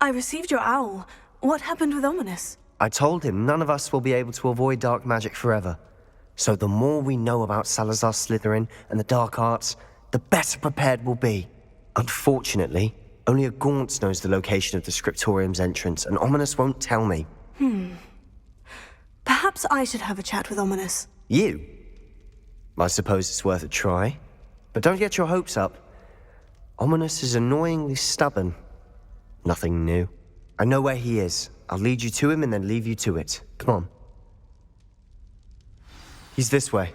I received your owl. What happened with Ominous? I told him none of us will be able to avoid dark magic forever. So the more we know about Salazar Slytherin and the dark arts, the better prepared we'll be. Unfortunately, only a Gaunt knows the location of the Scriptorium's entrance, and Ominous won't tell me. Perhaps I should have a chat with Ominous. You? I suppose it's worth a try. But don't get your hopes up. Ominous is annoyingly stubborn. Nothing new. I know where he is. I'll lead you to him and then leave you to it. Come on. He's this way.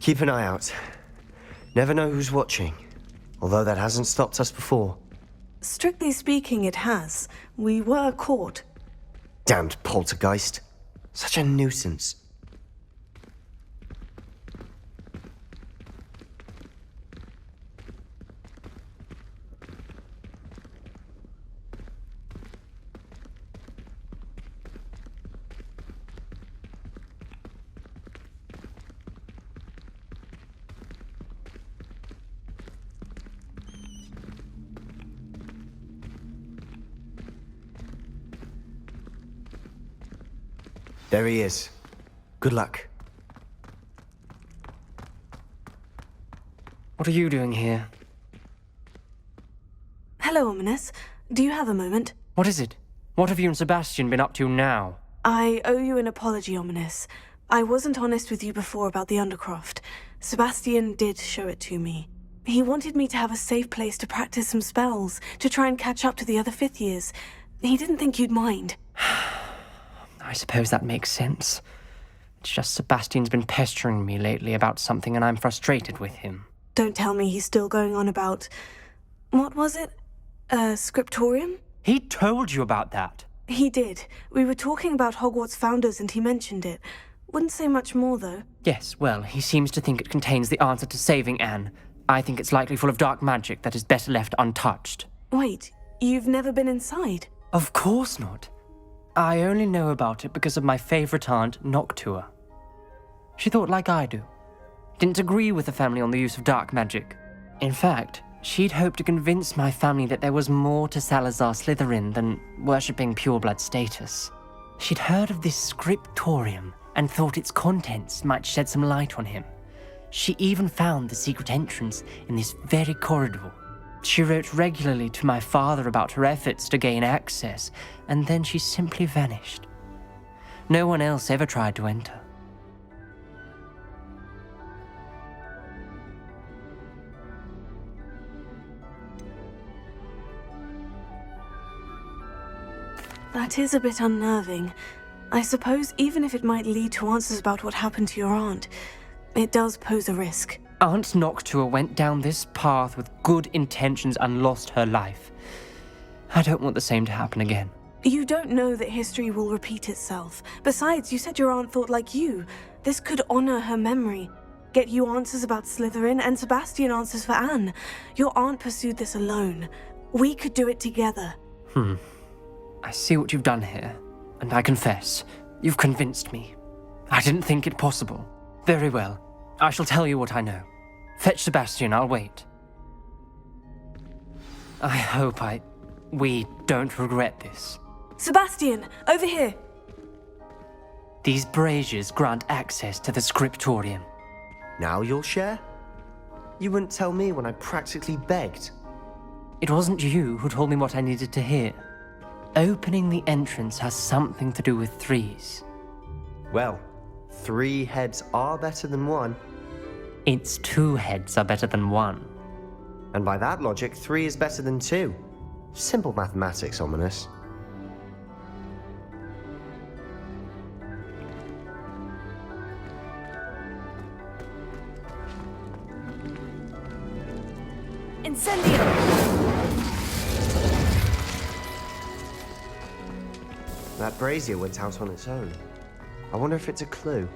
Keep an eye out. Never know who's watching. Although that hasn't stopped us before. Strictly speaking, it has. We were caught. Damned poltergeist. Such a nuisance. There he is. Good luck. What are you doing here? Hello, Ominous. Do you have a moment? What is it? What have you and Sebastian been up to now? I owe you an apology, Ominous. I wasn't honest with you before about the Undercroft. Sebastian did show it to me. He wanted me to have a safe place to practice some spells, to try and catch up to the other fifth years. He didn't think you'd mind. I suppose that makes sense. It's just Sebastian's been pestering me lately about something and I'm frustrated with him. Don't tell me he's still going on about... What was it? Scriptorium? He told you about that? He did. We were talking about Hogwarts founders and he mentioned it. Wouldn't say much more, though. Yes, well, he seems to think it contains the answer to saving Anne. I think it's likely full of dark magic that is better left untouched. Wait, you've never been inside? Of course not. I only know about it because of my favorite aunt, Noctua. She thought like I do. Didn't agree with the family on the use of dark magic. In fact, she'd hoped to convince my family that there was more to Salazar Slytherin than worshipping pureblood status. She'd heard of this scriptorium and thought its contents might shed some light on him. She even found the secret entrance in this very corridor. She wrote regularly to my father about her efforts to gain access, and then she simply vanished. No one else ever tried to enter. That is a bit unnerving. I suppose even if it might lead to answers about what happened to your aunt, it does pose a risk. Aunt Noctua went down this path with good intentions and lost her life. I don't want the same to happen again. You don't know that history will repeat itself. Besides, you said your aunt thought like you. This could honor her memory. Get you answers about Slytherin and Sebastian answers for Anne. Your aunt pursued this alone. We could do it together. I see what you've done here, and I confess, you've convinced me. I didn't think it possible. Very well. I shall tell you what I know. Fetch Sebastian, I'll wait. I hope we don't regret this. Sebastian, over here! These braziers grant access to the scriptorium. Now you'll share? You wouldn't tell me when I practically begged. It wasn't you who told me what I needed to hear. Opening the entrance has something to do with threes. Well, 3 heads are better than 1. It's 2 heads are better than 1. And by that logic, 3 is better than 2. Simple mathematics, Ominous. Incendio! That brazier went out on its own. I wonder if it's a clue.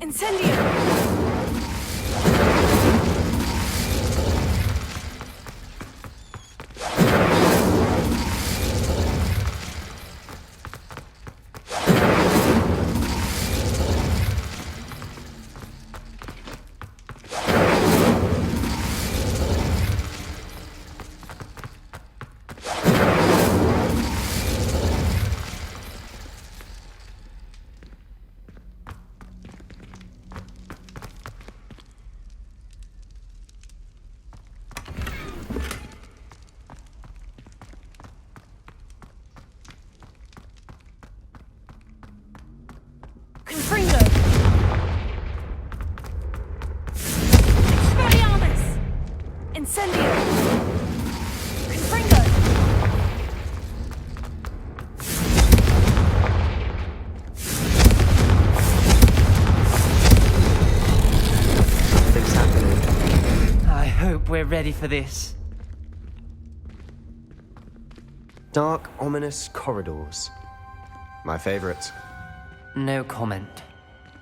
Incendio! Confringo! Expelliarmus! Incendio! Confringo! Things happening. I hope we're ready for this. Dark, ominous corridors. My favorite. No comment.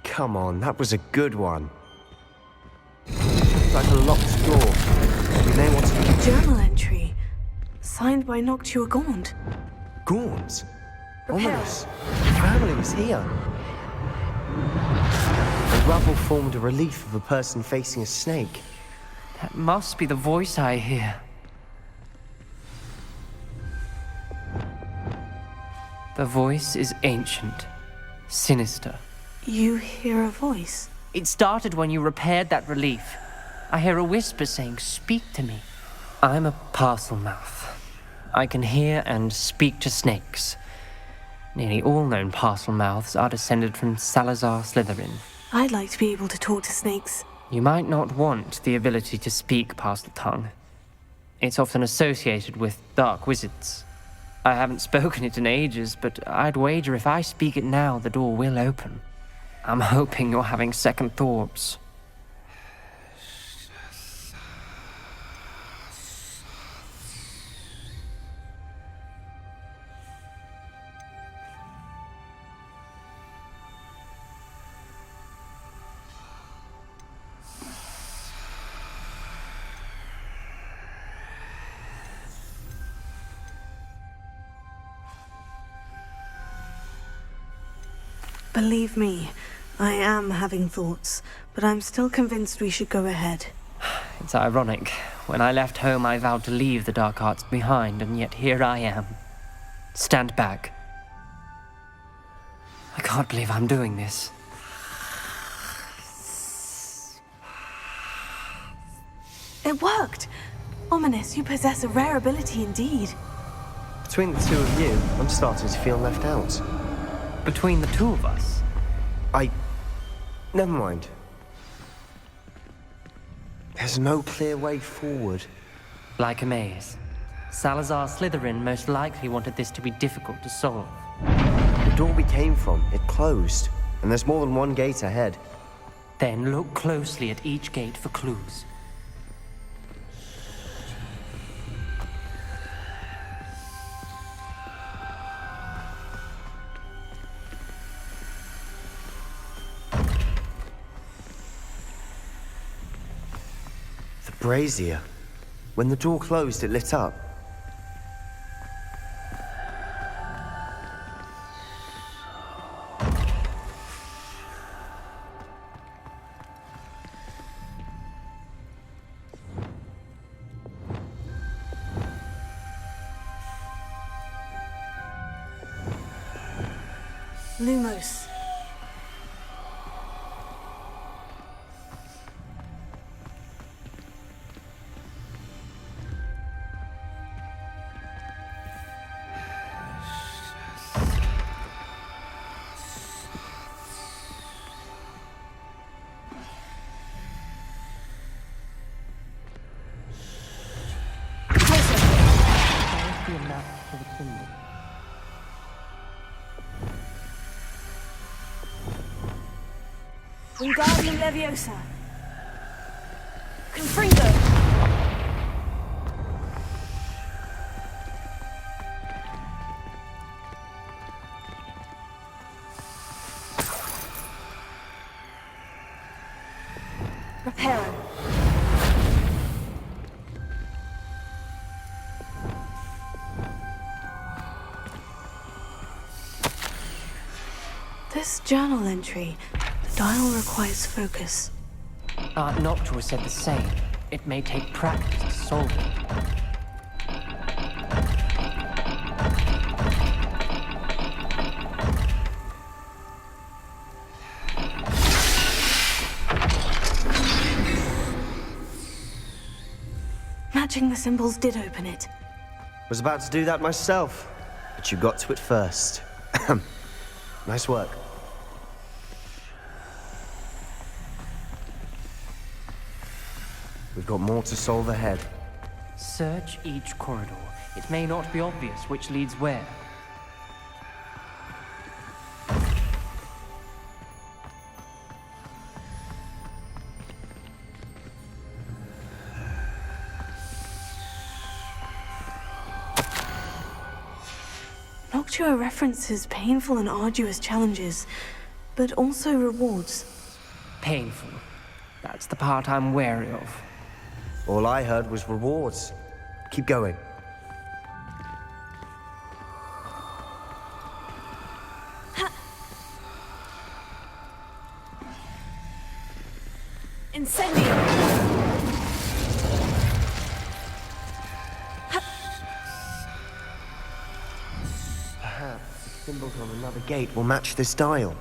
Come on, that was a good one. Like a locked door. We may want to... Journal entry. Signed by Noctua Gaunt. Gaunt? Prepare. Ominous. Family was here. The rubble formed a relief of a person facing a snake. That must be the voice I hear. The voice is ancient, sinister. You hear a voice? It started when you repaired that relief. I hear a whisper saying, "Speak to me." I'm a parcel mouth. I can hear and speak to snakes. Nearly all known parcel mouths are descended from Salazar Slytherin. I'd like to be able to talk to snakes. You might not want the ability to speak parcel tongue. It's often associated with dark wizards. I haven't spoken it in ages, but I'd wager if I speak it now, the door will open. I'm hoping you're having second thoughts. Believe me, I am having thoughts, but I'm still convinced we should go ahead. It's ironic. When I left home, I vowed to leave the dark arts behind, and yet here I am. Stand back. I can't believe I'm doing this. It worked! Ominous, you possess a rare ability indeed. Between the two of you, I'm starting to feel left out. Between the two of us, Never mind. There's no clear way forward. like a maze. Salazar Slytherin most likely wanted this to be difficult to solve. The door we came from, it closed. And there's more than one gate ahead. Then look closely at each gate for clues. The brazier. When the door closed, it lit up. Lumos. Wingardium Leviosa. Confringo. Prepare. This journal entry, the dial requires focus. Noctua said the same. It may take practice to solve it. Matching the symbols did open it. Was about to do that myself, but you got to it first. Nice work. We've got more to solve ahead. Search each corridor. It may not be obvious which leads where. Noctua references painful and arduous challenges, but also rewards. Painful. That's the part I'm wary of. All I heard was rewards. Keep going. Incendio! Perhaps symbols on another gate will match this dial.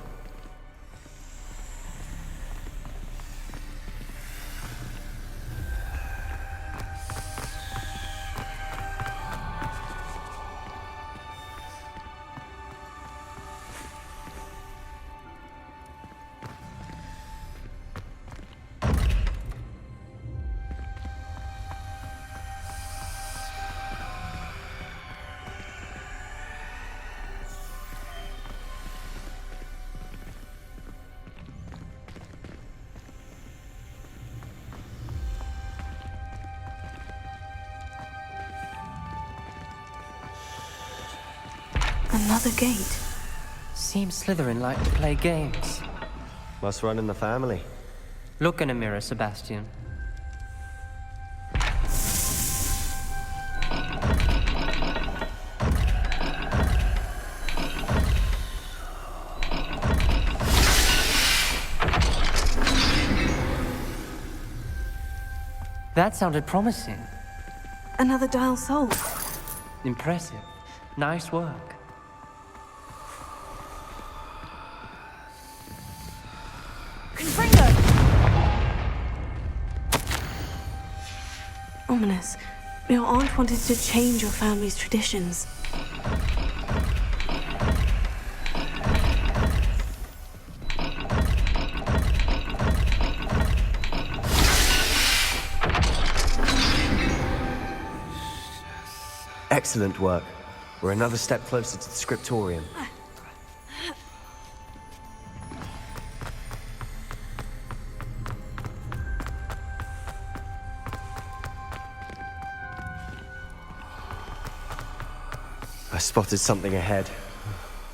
Another gate. Seems Slytherin like to play games. Must run in the family. Look in a mirror, Sebastian. That sounded promising. Another dial solved. Impressive. Nice work. Ominous. Your aunt wanted to change your family's traditions. Excellent work. We're another step closer to the scriptorium. I spotted something ahead.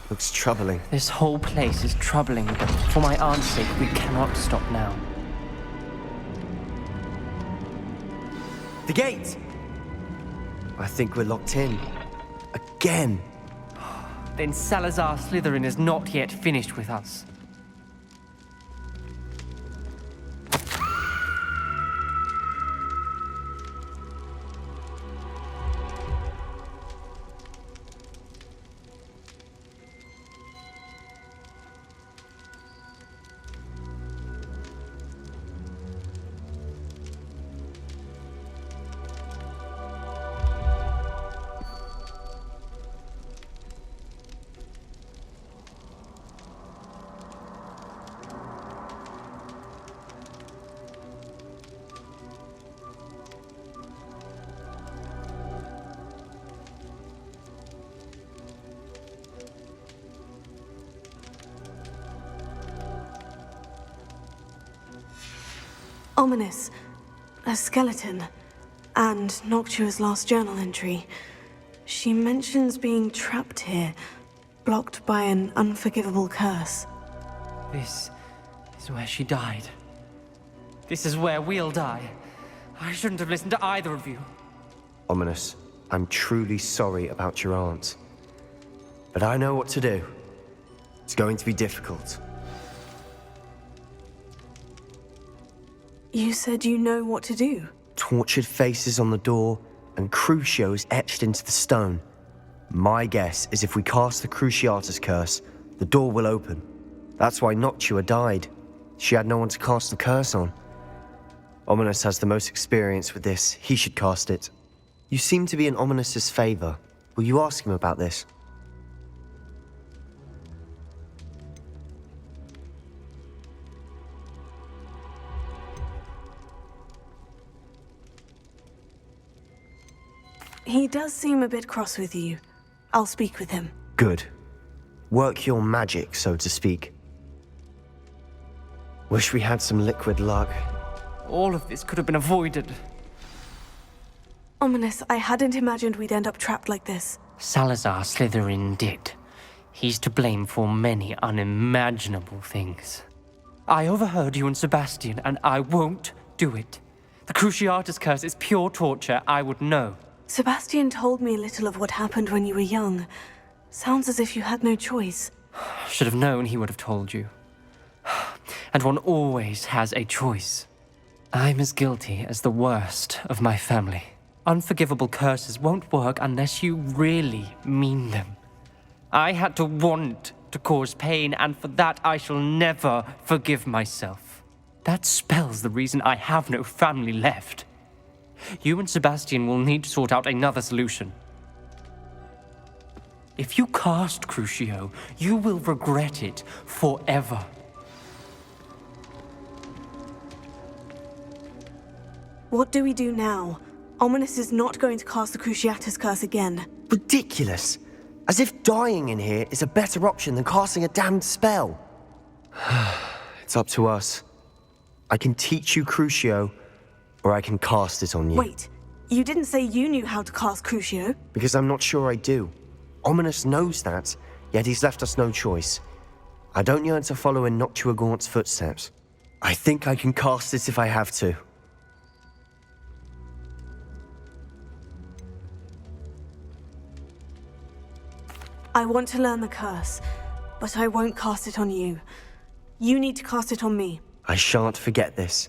Looks troubling. This whole place is troubling, but for my aunt's sake, we cannot stop now. The gate! I think we're locked in. Again! Then Salazar Slytherin is not yet finished with us. Ominous. A skeleton. And Noctua's last journal entry. She mentions being trapped here, blocked by an unforgivable curse. This is where she died. This is where we'll die. I shouldn't have listened to either of you. Ominous, I'm truly sorry about your aunt. But I know what to do. It's going to be difficult. You said you know what to do. Tortured faces on the door, and Crucios etched into the stone. My guess is if we cast the Cruciatus curse, the door will open. That's why Noctua died. She had no one to cast the curse on. Ominous has the most experience with this. He should cast it. You seem to be in Ominous's favor. Will you ask him about this? He does seem a bit cross with you. I'll speak with him. Good. Work your magic, so to speak. Wish we had some liquid luck. All of this could have been avoided. Ominous, I hadn't imagined we'd end up trapped like this. Salazar Slytherin did. He's to blame for many unimaginable things. I overheard you and Sebastian, and I won't do it. The Cruciatus curse is pure torture, I would know. Sebastian told me a little of what happened when you were young. Sounds as if you had no choice. Should have known he would have told you. And one always has a choice. I'm as guilty as the worst of my family. Unforgivable curses won't work unless you really mean them. I had to want to cause pain, and for that I shall never forgive myself. That spells the reason I have no family left. You and Sebastian will need to sort out another solution. If you cast Crucio, you will regret it forever. What do we do now? Ominous is not going to cast the Cruciatus curse again. Ridiculous! As if dying in here is a better option than casting a damned spell. It's up to us. I can teach you Crucio, or I can cast it on you. Wait, you didn't say you knew how to cast Crucio? Because I'm not sure I do. Ominous knows that, yet he's left us no choice. I don't yearn to follow in Noctua Gaunt's footsteps. I think I can cast it if I have to. I want to learn the curse, but I won't cast it on you. You need to cast it on me. I shan't forget this.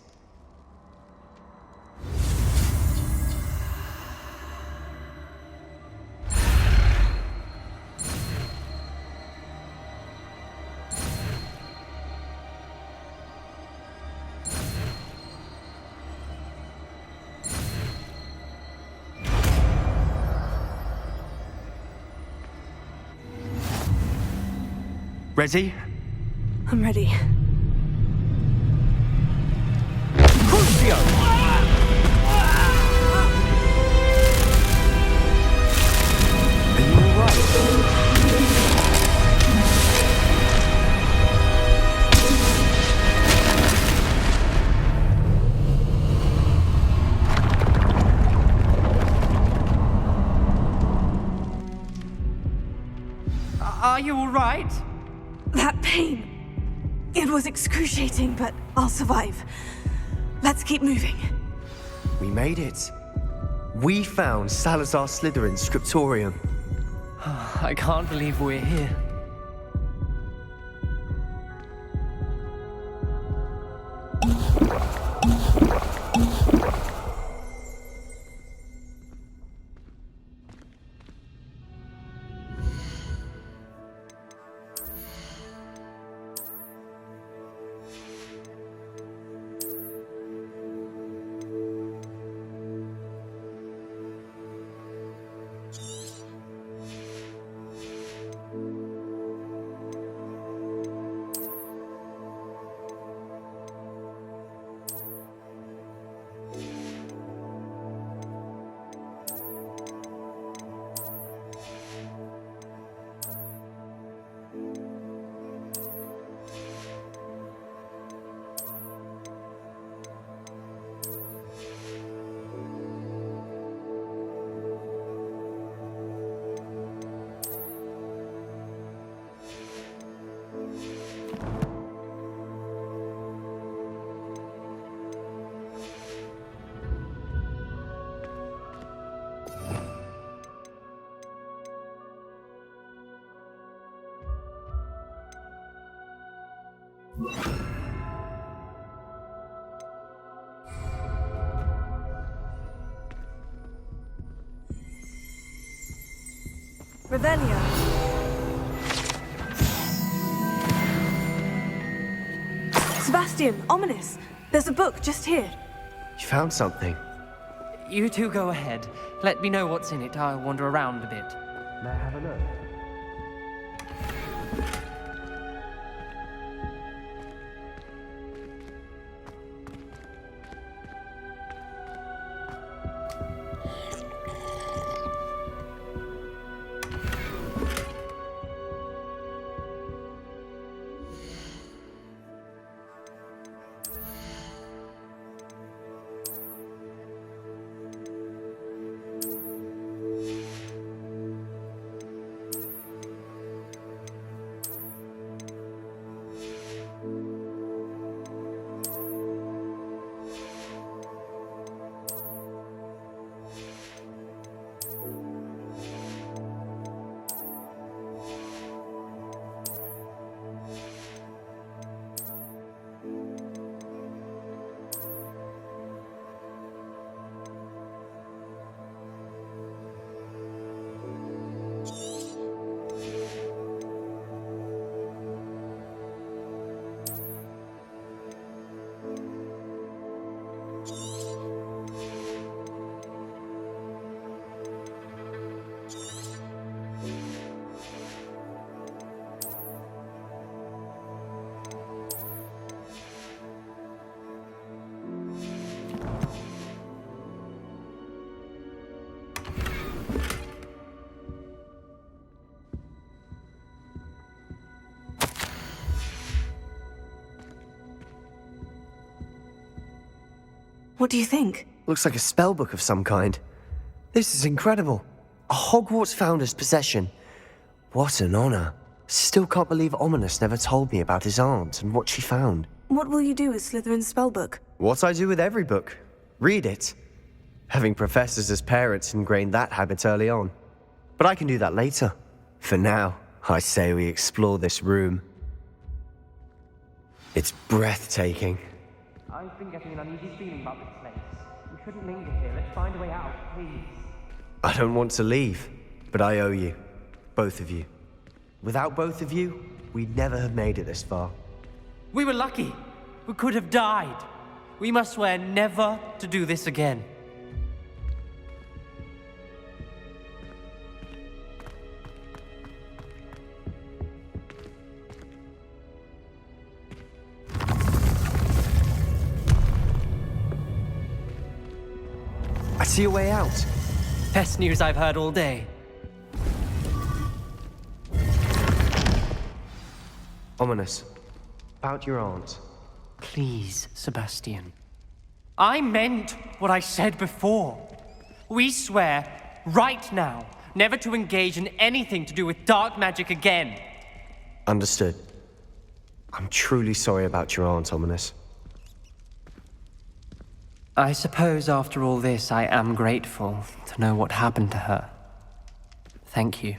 Ready? I'm ready. Crucio! Are you alright? Are you all right? That pain. It was excruciating, but I'll survive. Let's keep moving. We made it. We found Salazar Slytherin's scriptorium. I can't believe we're here. Revelio. Sebastian, ominous. There's a book just here. You found something. You two go ahead. Let me know what's in it. I'll wander around a bit. May I have a look? What do you think? Looks like a spellbook of some kind. This is incredible. A Hogwarts founder's possession. What an honor. Still can't believe Ominous never told me about his aunt and what she found. What will you do with Slytherin's spellbook? What I do with every book. Read it. Having professors as parents ingrained that habit early on. But I can do that later. For now, I say we explore this room. It's breathtaking. I've been getting an uneasy feeling about this place. We shouldn't linger here. Let's find a way out, please. I don't want to leave, but I owe you. Both of you. Without both of you, we'd never have made it this far. We were lucky. We could have died. We must swear never to do this again. I see a way out. Best news I've heard all day. Ominous. About your aunt. Please, Sebastian. I meant what I said before. We swear, right now, never to engage in anything to do with dark magic again. Understood. I'm truly sorry about your aunt, Ominous. I suppose after all this, I am grateful to know what happened to her. Thank you.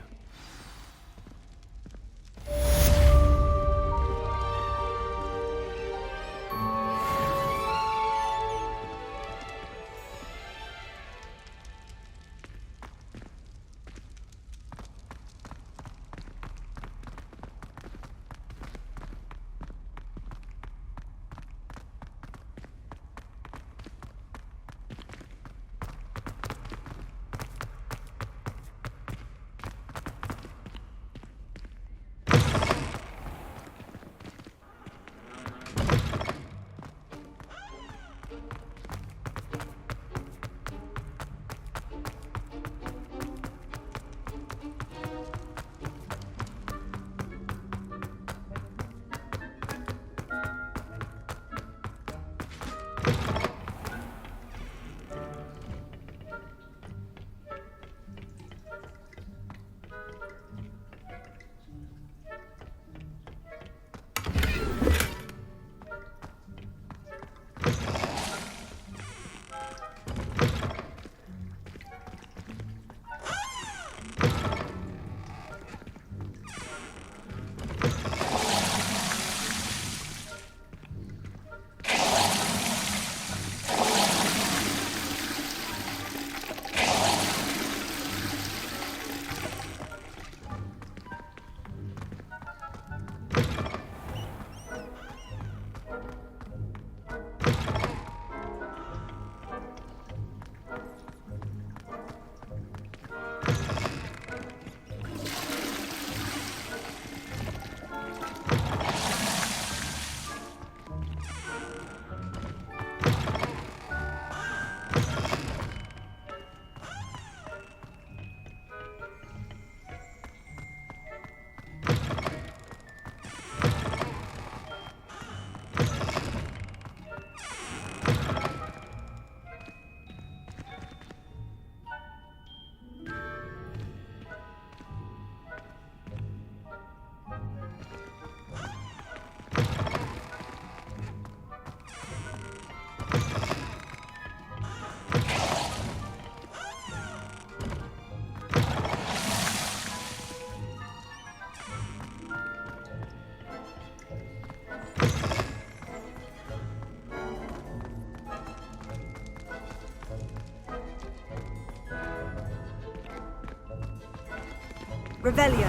Revelio.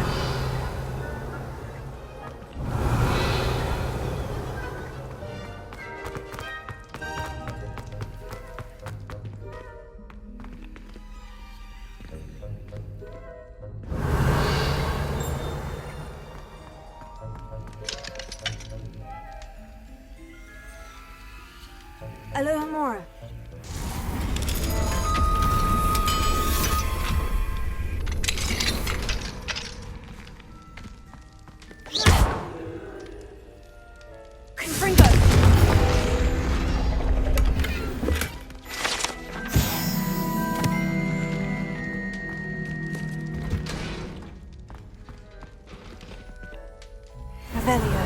Aloha Mora. Confringo. Revelio.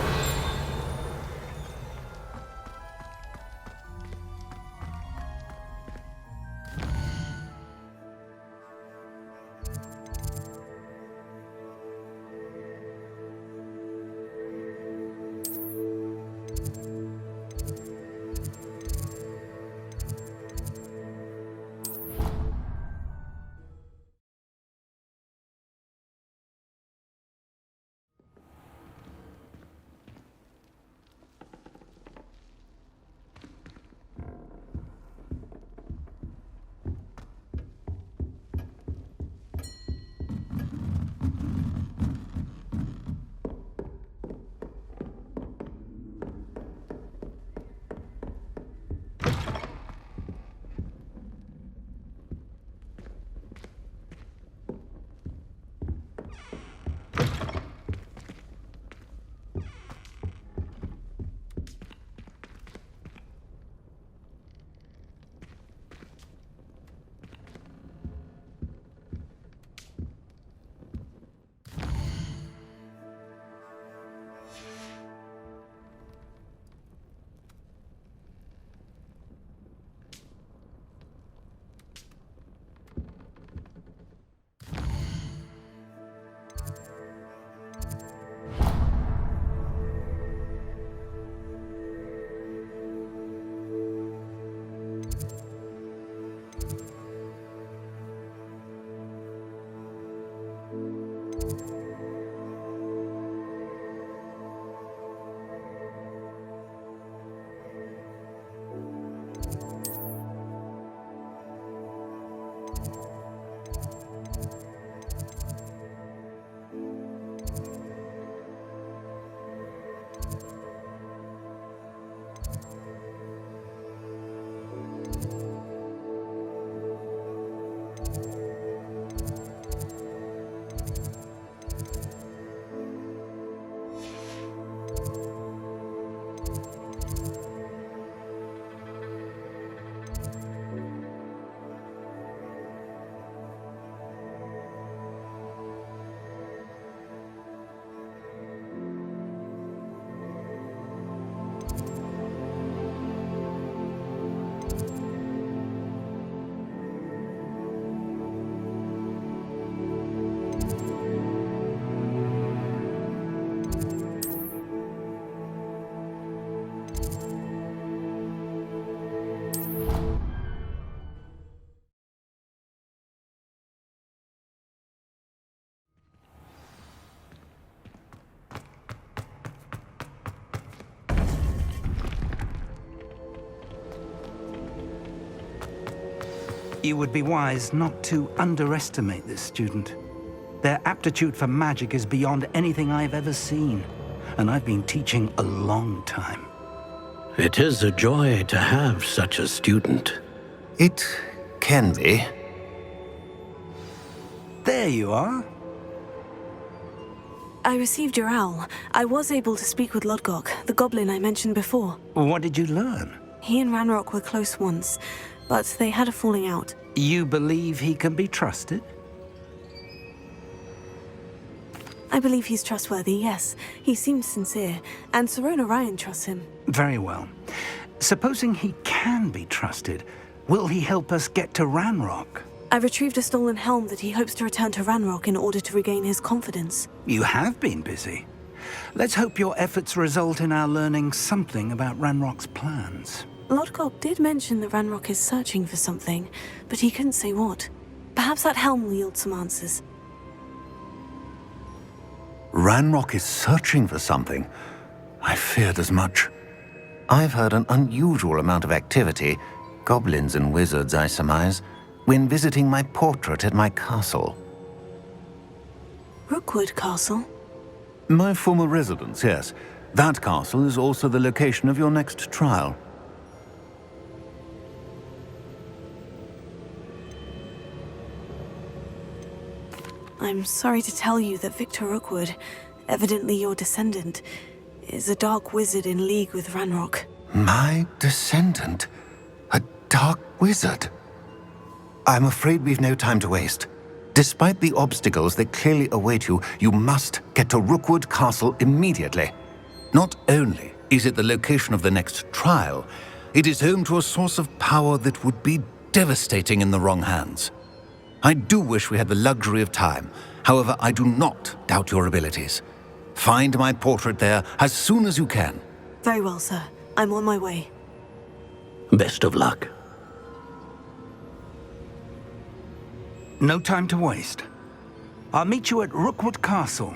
You would be wise not to underestimate this student. Their aptitude for magic is beyond anything I've ever seen, and I've been teaching a long time. It is a joy to have such a student. It can be. There you are. I received your owl. I was able to speak with Lodgok, the goblin I mentioned before. What did you learn? He and Ranrock were close once, but they had a falling out. You believe he can be trusted? I believe he's trustworthy, yes. He seems sincere, and Sirona Ryan trusts him. Very well. Supposing he can be trusted, will he help us get to Ranrock? I retrieved a stolen helm that he hopes to return to Ranrock in order to regain his confidence. You have been busy. Let's hope your efforts result in our learning something about Ranrock's plans. Lodgok did mention that Ranrock is searching for something, but he couldn't say what. Perhaps that helm will yield some answers. Ranrock is searching for something. I feared as much. I've heard an unusual amount of activity, goblins and wizards, I surmise, when visiting my portrait at my castle. Rookwood Castle? My former residence, yes. That castle is also the location of your next trial. I'm sorry to tell you that Victor Rookwood, evidently your descendant, is a dark wizard in league with Ranrock. My descendant? A dark wizard? I'm afraid we've no time to waste. Despite the obstacles that clearly await you, you must get to Rookwood Castle immediately. Not only is it the location of the next trial, it is home to a source of power that would be devastating in the wrong hands. I do wish we had the luxury of time. However, I do not doubt your abilities. Find my portrait there as soon as you can. Very well, sir. I'm on my way. Best of luck. No time to waste. I'll meet you at Rookwood Castle.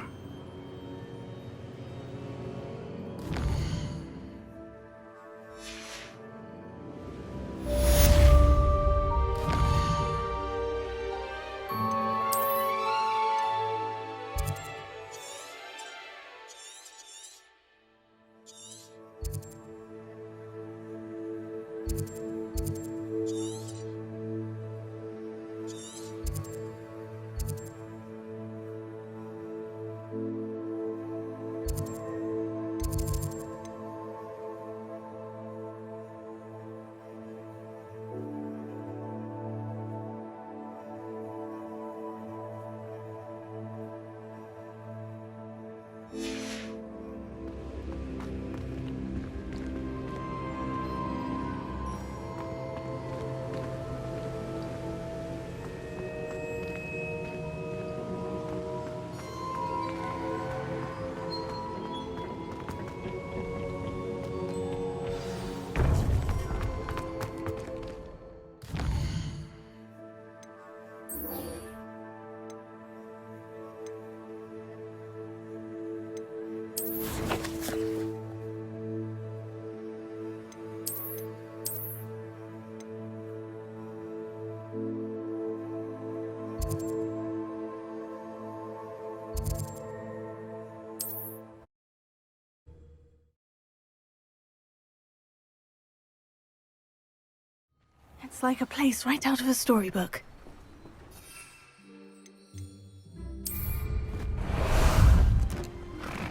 It's like a place right out of a storybook.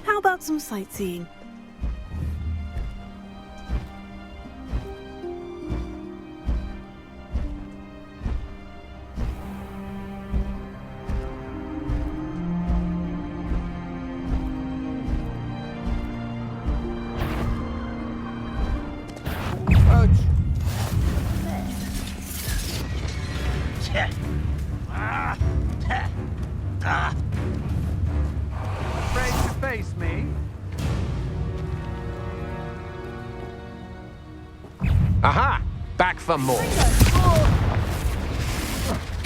How about some sightseeing? Afraid to face me? Aha! Back for more.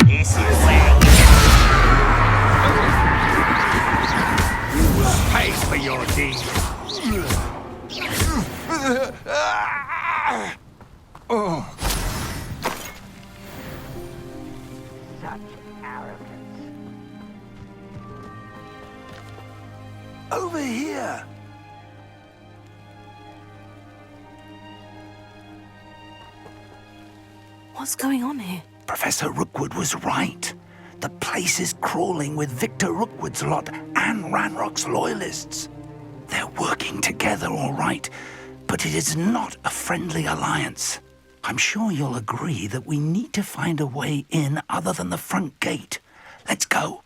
This is where you will pay for your deeds. Oh. Such arrogance. Over here! What's going on here? Professor Rookwood was right. The place is crawling with Victor Rookwood's lot and Ranrock's loyalists. They're working together, all right, but it is not a friendly alliance. I'm sure you'll agree that we need to find a way in other than the front gate. Let's go.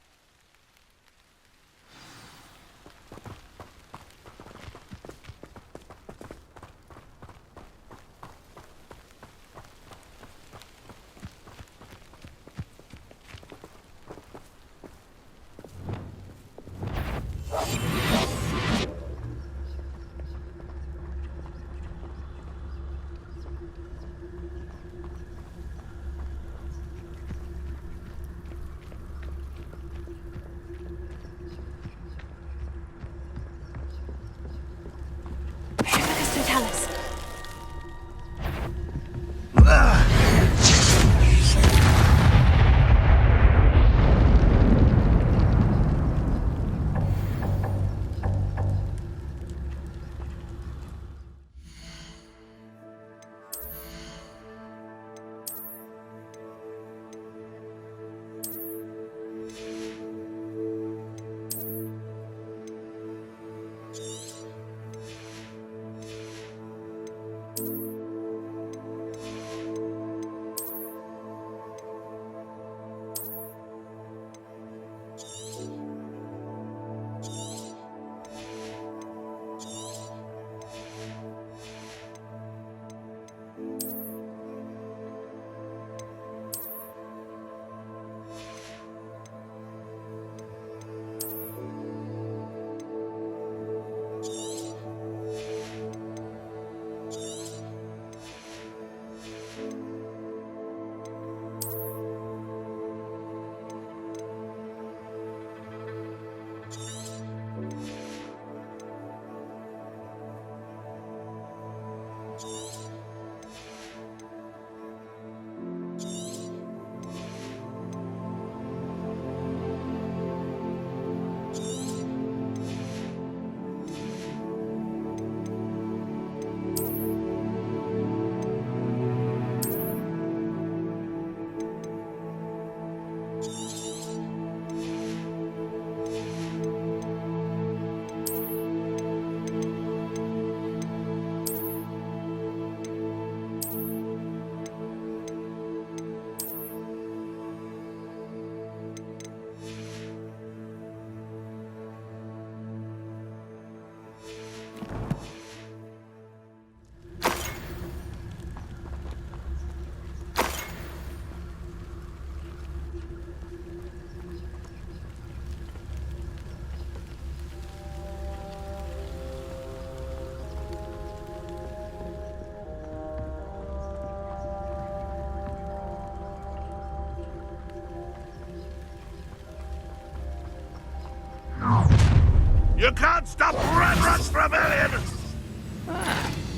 You can't stop Ranrock's rebellion!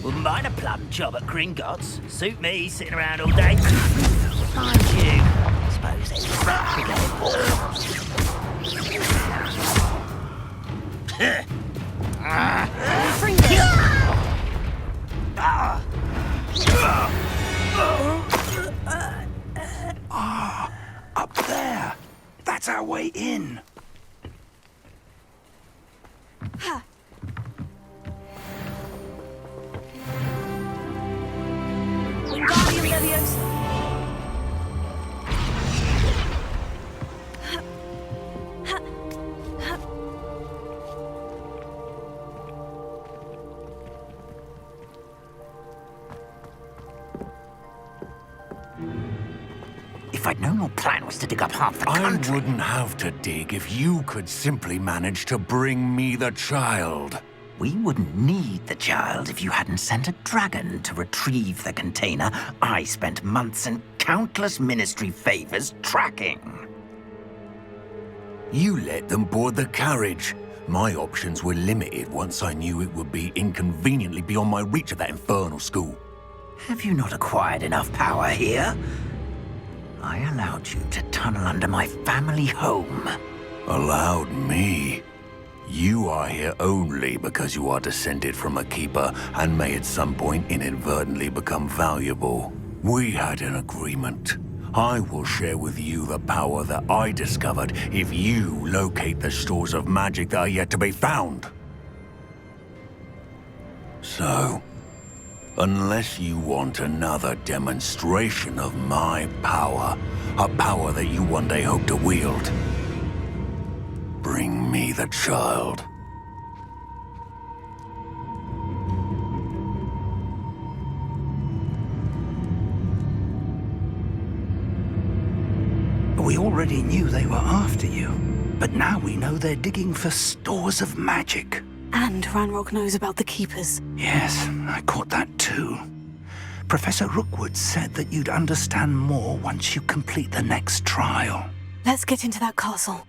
Wouldn't mind a plum job at Gringotts. Suit me, sitting around all day. Mind you, I suppose it's Up there. That's our way in. Wingardium Leviosa. If I'd known your plan was to dig up half the I country... wouldn't have to dig if you could simply manage to bring me the child. We wouldn't need the child if you hadn't sent a dragon to retrieve the container I spent months and countless ministry favors tracking. You let them board the carriage. My options were limited once I knew it would be inconveniently beyond my reach at that infernal school. Have you not acquired enough power here? I allowed you to tunnel under my family home. Allowed me? You are here only because you are descended from a keeper and may at some point inadvertently become valuable. We had an agreement. I will share with you the power that I discovered if you locate the stores of magic that are yet to be found. So, unless you want another demonstration of my power, a power that you one day hope to wield, bring me the child. We already knew they were after you, but now we know they're digging for stores of magic. And Ranrock knows about the Keepers. Yes, I caught that too. Professor Rookwood said that you'd understand more once you complete the next trial. Let's get into that castle.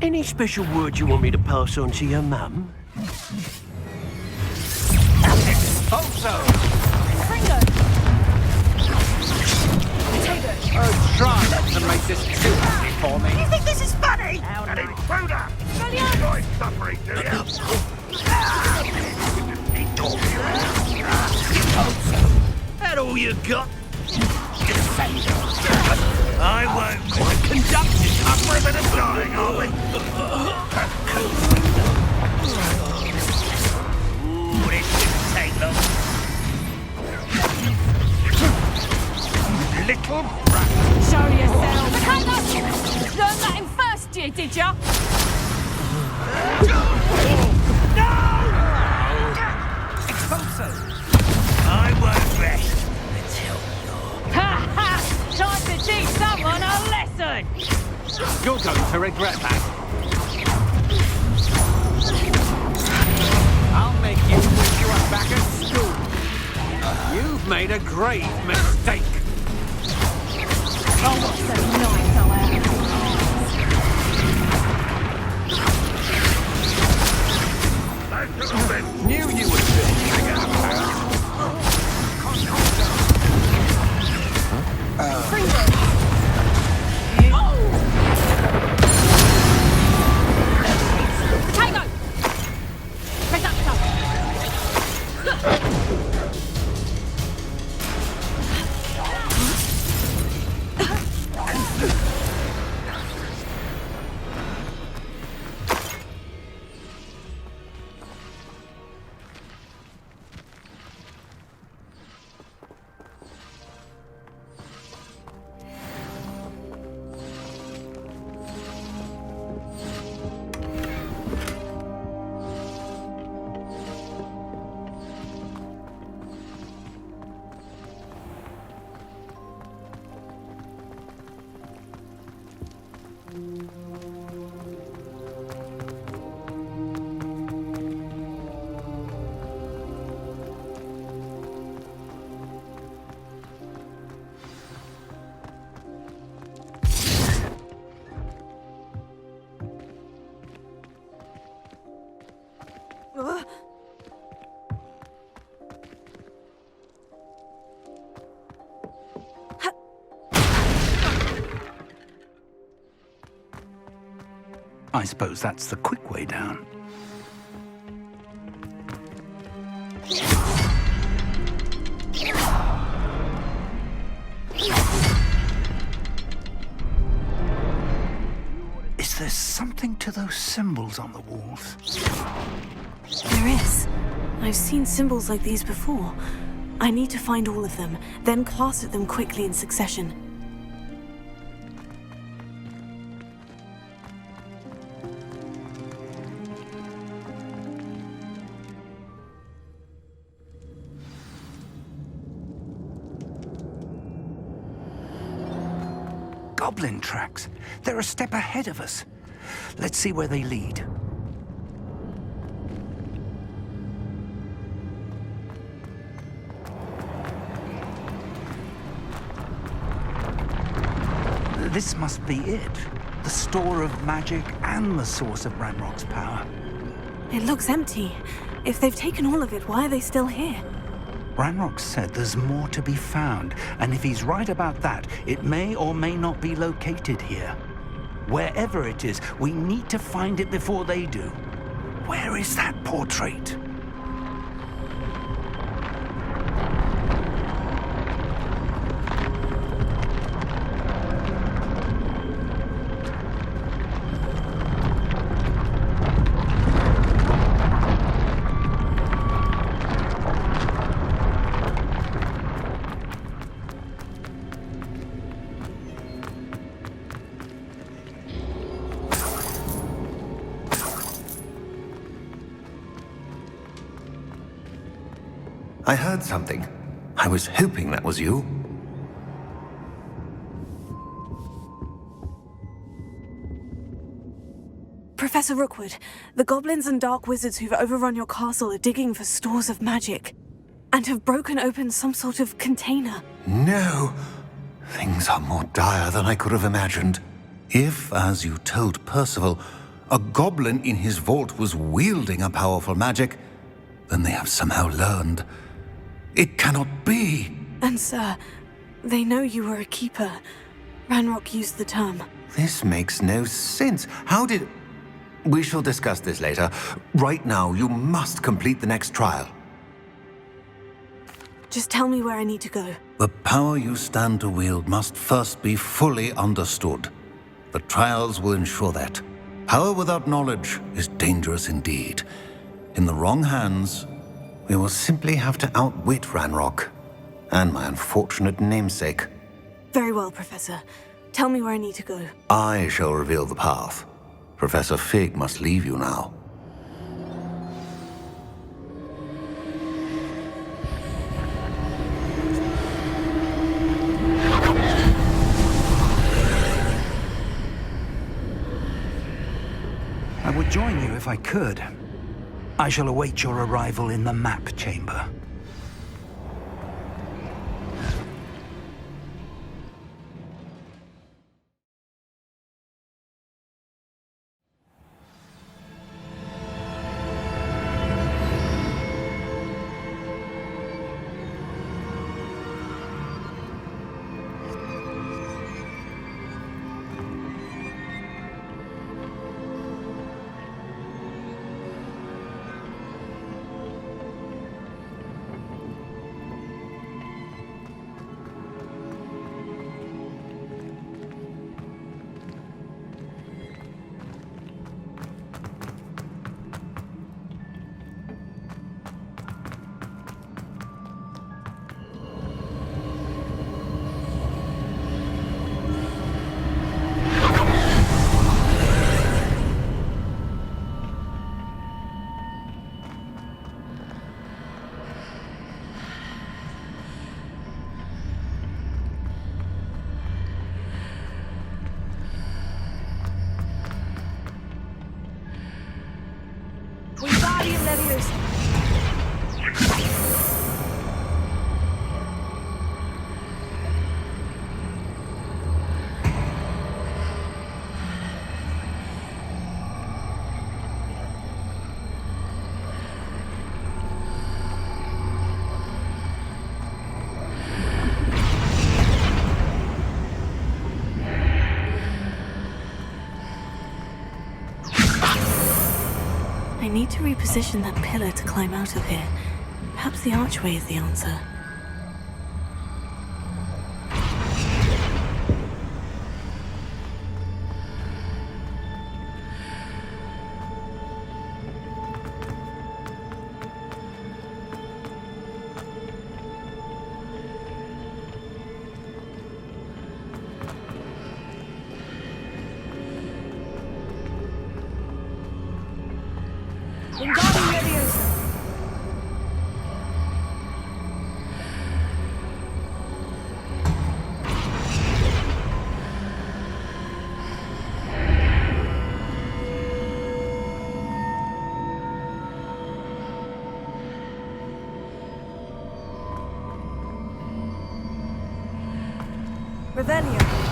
Any special word you want me to pass on to your mum? Also, Fringo! Potato! oh, try not to make this too easy for me. You think this is funny? And intruder! Brilliant! Enjoy suffering, do you? That all you got? I won't quite conduct it. Up for a bit of dying, are we? Ooh, this shouldn't take long. Little brat. Show yourself. Potato! Learned that in first year, did ya? I won't rest until you're... Ha ha! Time to teach someone a lesson! You're going to regret that. I'll make you wish you were back at school. You've made a grave mistake. Oh, what's so nice, oh, Knew you would be. Potato! Press up, top. I suppose that's the quick way down. Is there something to those symbols on the walls? There is. I've seen symbols like these before. I need to find all of them, then cast at them quickly in succession. Goblin tracks. They're a step ahead of us. Let's see where they lead. This must be it. The store of magic and the source of Ranrock's power. It looks empty. If they've taken all of it, why are they still here? Ranrock said there's more to be found, and if he's right about that, it may or may not be located here. Wherever it is, we need to find it before they do. Where is that portrait? I heard something. I was hoping that was you. Professor Rookwood, the goblins and dark wizards who've overrun your castle are digging for stores of magic, and have broken open some sort of container. No! Things are more dire than I could have imagined. If, as you told Percival, a goblin in his vault was wielding a powerful magic, then they have somehow learned. It cannot be! And sir, they know you were a keeper. Ranrock used the term. This makes no sense. How did... We shall discuss this later. Right now, you must complete the next trial. Just tell me where I need to go. The power you stand to wield must first be fully understood. The trials will ensure that. Power without knowledge is dangerous indeed. In the wrong hands, we will simply have to outwit Ranrock and my unfortunate namesake. Very well, Professor. Tell me where I need to go. I shall reveal the path. Professor Fig must leave you now. I would join you if I could. I shall await your arrival in the map chamber. Wingardium Leviosa. I need to reposition that pillar to climb out of here. Perhaps the archway is the answer. Wingardium Leviosa! Revelio.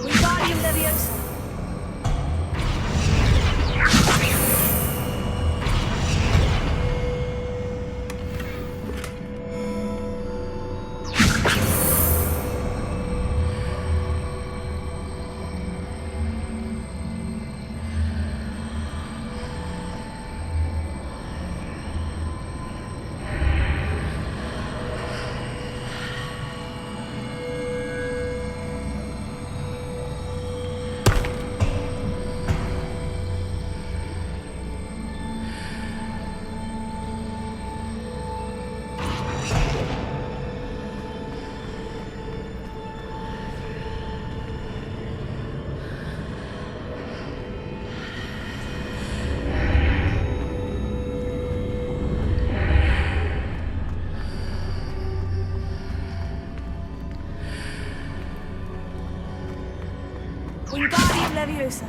Wingardium Leviosa! Wingardium Leviosa!